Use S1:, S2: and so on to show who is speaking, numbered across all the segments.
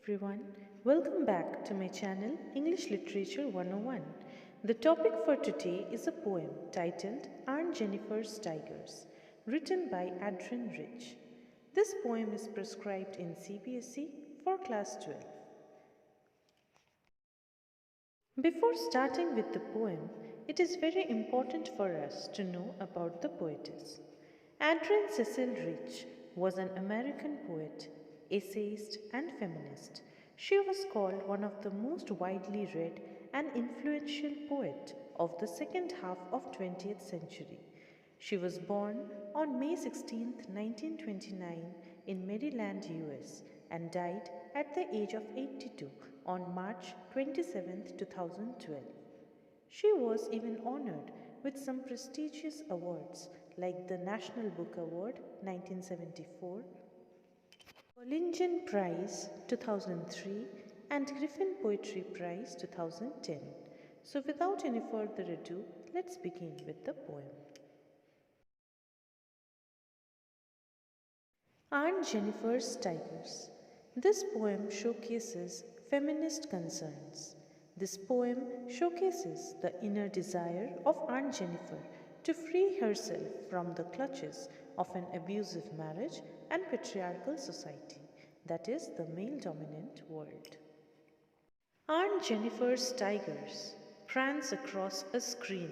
S1: Everyone, welcome back to my channel English Literature 101. The topic for today is a poem titled Aunt Jennifer's Tigers, written by Adrian Rich. This poem is prescribed in CBSE for class 12. Before starting with the poem, it is very important for us to know about the poetess. Adrian Cecil Rich was an American poet, essayist, and feminist. She was called one of the most widely read and influential poets of the second half of 20th century. She was born on May 16, 1929 in Maryland, US and died at the age of 82 on March 27, 2012. She was even honored with some prestigious awards like the National Book Award 1974, Bollingen Prize 2003 and Griffin Poetry Prize 2010. So without any further ado, let's begin with the poem. Aunt Jennifer's Tigers. This poem showcases feminist concerns. This poem showcases the inner desire of Aunt Jennifer to free herself from the clutches of an abusive marriage and patriarchal society, that is, the male-dominant world. Aunt Jennifer's tigers prance across a screen,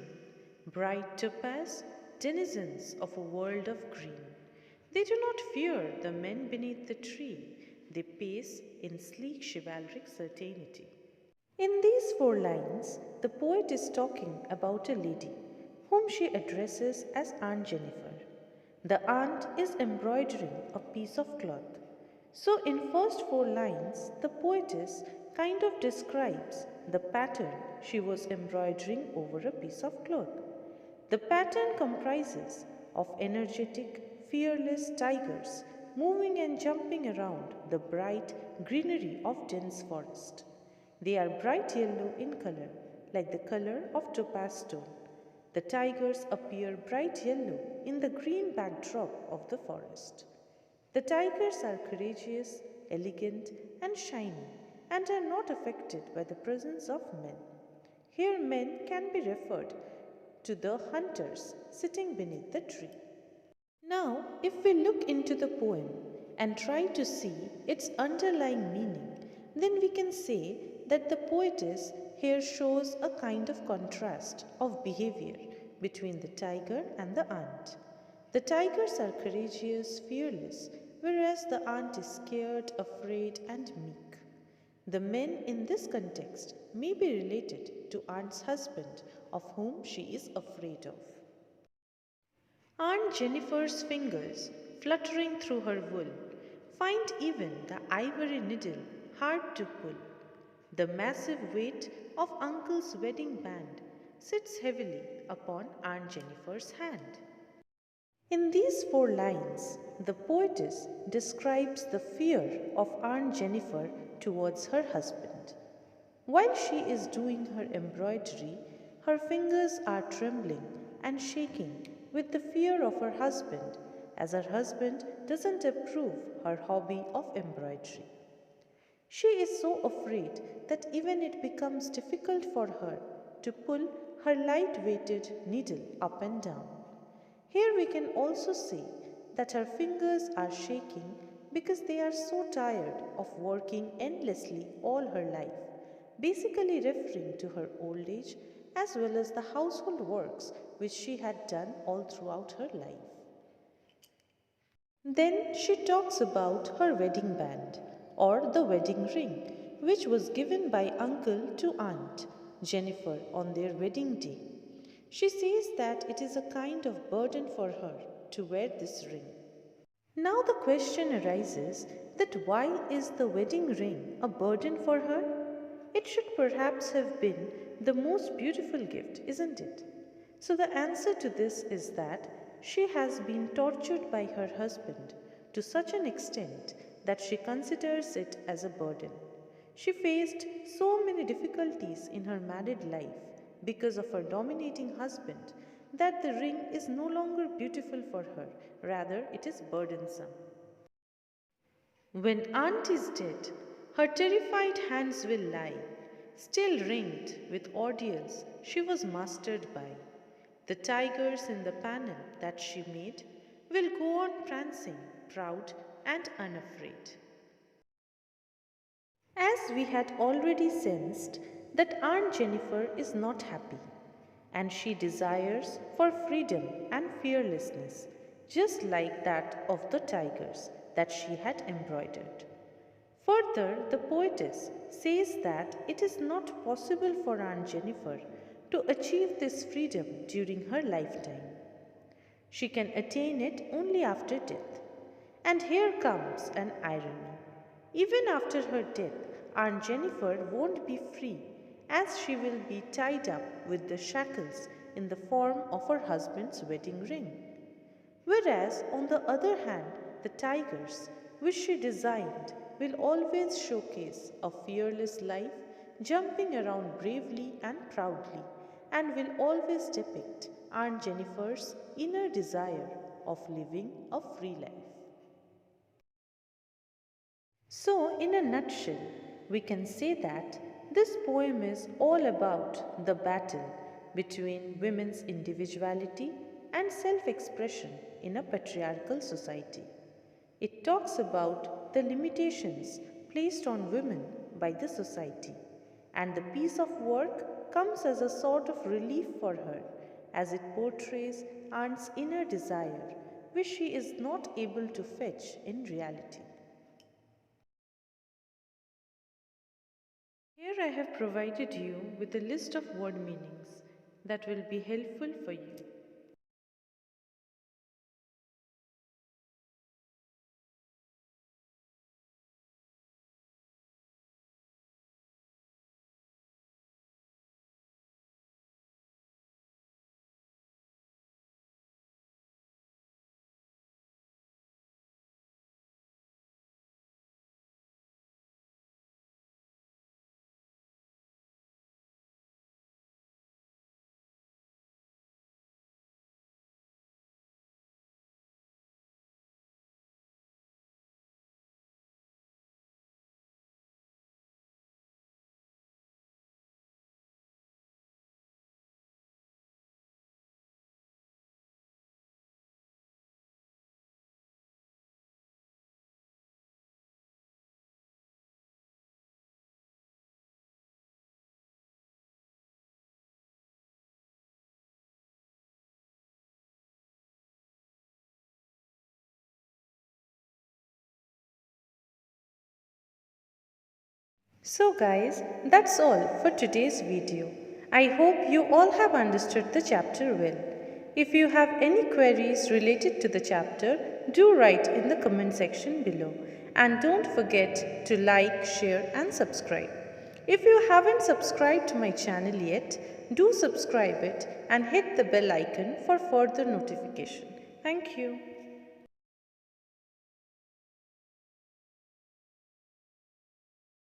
S1: bright topaz, denizens of a world of green. They do not fear the men beneath the tree, they pace in sleek chivalric certainty. In these 4 lines, the poet is talking about a lady whom she addresses as Aunt Jennifer. The aunt is embroidering a piece of cloth. So in first 4 lines, the poetess kind of describes the pattern she was embroidering over a piece of cloth. The pattern comprises of energetic, fearless tigers moving and jumping around the bright greenery of dense forest. They are bright yellow in color, like the color of topaz stone. The tigers appear bright yellow in the green backdrop of the forest. The tigers are courageous, elegant, and shiny, and are not affected by the presence of men. Here, men can be referred to the hunters sitting beneath the tree. Now, if we look into the poem and try to see its underlying meaning, then we can say that the poetess here shows a kind of contrast of behavior between the tiger and the ant. The tigers are courageous, fearless, whereas the ant is scared, afraid, and meek. The men in this context may be related to Aunt's husband, of whom she is afraid of. Aunt Jennifer's fingers, fluttering through her wool, find even the ivory needle hard to pull. The massive weight of Uncle's wedding band sits heavily upon Aunt Jennifer's hand. In these 4 lines, the poetess describes the fear of Aunt Jennifer towards her husband. While she is doing her embroidery, her fingers are trembling and shaking with the fear of her husband, as her husband doesn't approve her hobby of embroidery. She is so afraid that even it becomes difficult for her to pull her light-weighted needle up and down. Here we can also see that her fingers are shaking because they are so tired of working endlessly all her life, basically referring to her old age as well as the household works which she had done all throughout her life. Then she talks about her wedding band or the wedding ring, which was given by uncle to Aunt Jennifer on their wedding day. She says that it is a kind of burden for her to wear this ring. Now the question arises that why is the wedding ring a burden for her? It should perhaps have been the most beautiful gift, isn't it? So the answer to this is that she has been tortured by her husband to such an extent that she considers it as a burden. She faced so many difficulties in her married life because of her dominating husband that the ring is no longer beautiful for her, rather it is burdensome. When Aunt is dead, Her terrified hands will lie, still ringed with ordeals she was mastered by. The tigers in the panel that she made will go on prancing, proud and unafraid. As we had already sensed that Aunt Jennifer is not happy, and she desires for freedom and fearlessness, just like that of the tigers that she had embroidered. Further, the poetess says that it is not possible for Aunt Jennifer to achieve this freedom during her lifetime. She can attain it only after death. And here comes an irony. Even after her death, Aunt Jennifer won't be free, as she will be tied up with the shackles in the form of her husband's wedding ring. Whereas, on the other hand, the tigers, which she designed, will always showcase a fearless life, jumping around bravely and proudly, and will always depict Aunt Jennifer's inner desire of living a free life. So, in a nutshell, we can say that this poem is all about the battle between women's individuality and self expression in a patriarchal society. It talks about the limitations placed on women by the society, and the piece of work comes as a sort of relief for her as it portrays Aunt's inner desire, which she is not able to fetch in reality. Here I have provided you with a list of word meanings that will be helpful for you. So guys, that's all for today's video. I hope you all have understood the chapter well. If you have any queries related to the chapter, do write in the comment section below. And don't forget to like, share and subscribe. If you haven't subscribed to my channel yet, do subscribe it and hit the bell icon for further notification. Thank you.